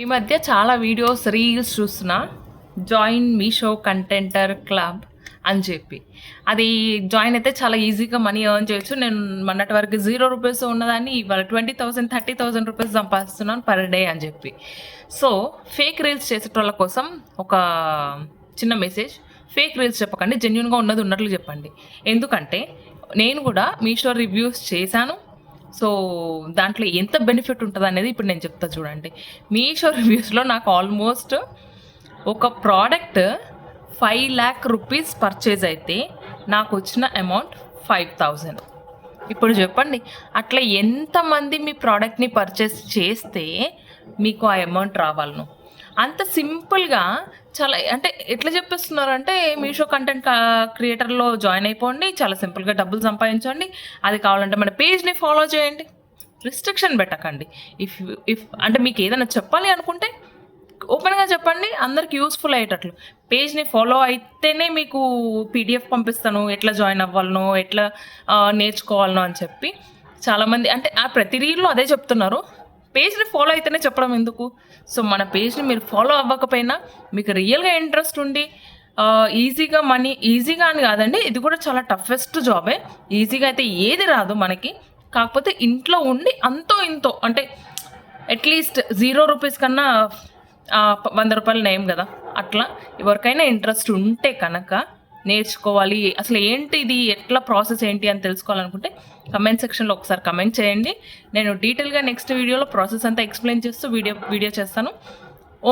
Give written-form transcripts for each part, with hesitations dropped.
ఈ మధ్య చాలా వీడియోస్, రీల్స్ చూస్తున్నా. జాయిన్ మీషో కంటెంటర్ క్లబ్ అని చెప్పి. అది జాయిన్ అయితే చాలా ఈజీగా మనీ ఎర్న్ చేయొచ్చు. నేను మొన్నటి వరకు ₹0 ఉన్నదాన్ని ఇవాళ 20,000, 30,000 రూపీస్ సంపాదిస్తున్నాను పర్ డే అని చెప్పి. సో ఫేక్ రీల్స్ చేసేటోళ్ళ కోసం ఒక చిన్న మెసేజ్. ఫేక్ రీల్స్ చెప్పకండి, జెన్యున్గా ఉన్నది ఉన్నట్లు చెప్పండి. ఎందుకంటే నేను కూడా మీషో రివ్యూస్ చేశాను. సో దాంట్లో ఎంత బెనిఫిట్ ఉంటుంది అనేది ఇప్పుడు నేను చెప్తా చూడండి. మీషో రివ్యూస్లో నాకు ఆల్మోస్ట్ ఒక ప్రోడక్ట్ 5 lakh రూపీస్ పర్చేజ్ అయితే నాకు వచ్చిన అమౌంట్ 5,000. ఇప్పుడు చెప్పండి, అట్లా ఎంతమంది మీ ప్రోడక్ట్ని పర్చేస్ చేస్తే మీకు ఆ అమౌంట్ రావాలను? అంత సింపుల్గా చాలా, అంటే ఎట్లా చెప్పేస్తున్నారంటే మీషో కంటెంట్ క్రియేటర్లో జాయిన్ అయిపోండి, చాలా సింపుల్గా డబ్బులు సంపాదించండి, అది కావాలంటే మన పేజ్ని ఫాలో చేయండి, రిస్ట్రిక్షన్ పెట్టకండి. ఇఫ్ అంటే మీకు ఏదైనా చెప్పాలి అనుకుంటే ఓపెన్గా చెప్పండి, అందరికి యూస్ఫుల్ అయ్యేటట్లు. పేజ్ని ఫాలో అయితేనే మీకు పీడిఎఫ్ పంపిస్తాను, ఎట్లా జాయిన్ అవ్వాలనో, ఎట్లా నేర్చుకోవాలనో అని చెప్పి చాలామంది అంటే ఆ ప్రతి రీల్లో అదే చెప్తున్నారు. పేజ్ని ఫాలో అయితేనే చెప్పడం ఎందుకు? సో మన పేజ్ని మీరు ఫాలో అవ్వకపోయినా మీకు రియల్గా ఇంట్రెస్ట్ ఉండి ఈజీగా మనీ, ఈజీగా అని కాదండి, ఇది కూడా చాలా టఫెస్ట్ జాబే. ఈజీగా అయితే ఏది రాదు మనకి. కాకపోతే ఇంట్లో ఉండి అంతో ఇంతో, అంటే అట్లీస్ట్ ₹0 కన్నా ₹100 నయం కదా. అట్లా ఎవరికైనా ఇంట్రెస్ట్ ఉంటే కనుక నేర్చుకోవాలి, అసలు ఏంటి ఇది, ఎట్లా ప్రాసెస్ ఏంటి అని తెలుసుకోవాలనుకుంటే కమెంట్ సెక్షన్లో ఒకసారి కమెంట్ చేయండి. నేను డీటెయిల్గా నెక్స్ట్ వీడియోలో ప్రాసెస్ అంతా ఎక్స్ప్లెయిన్ చేస్తూ వీడియో చేస్తాను.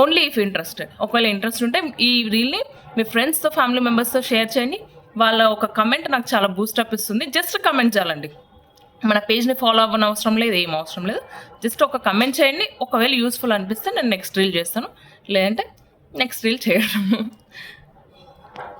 ఓన్లీ ఇఫ్ ఇంట్రెస్టెడ్, ఒకవేళ ఇంట్రెస్ట్ ఉంటే ఈ రీల్ని మీ ఫ్రెండ్స్తో, ఫ్యామిలీ మెంబర్స్తో షేర్ చేయండి. వాళ్ళ ఒక కమెంట్ నాకు చాలా బూస్టప్ ఇస్తుంది. జస్ట్ కమెంట్ చేయాలండి, మన పేజ్ని ఫాలో అవ్వని అవసరం లేదు, ఏం అవసరం లేదు. జస్ట్ ఒక కమెంట్ చేయండి. ఒకవేళ యూస్ఫుల్ అనిపిస్తే నేను నెక్స్ట్ రీల్ చేస్తాను, లేదంటే నెక్స్ట్ రీల్ చేయడం.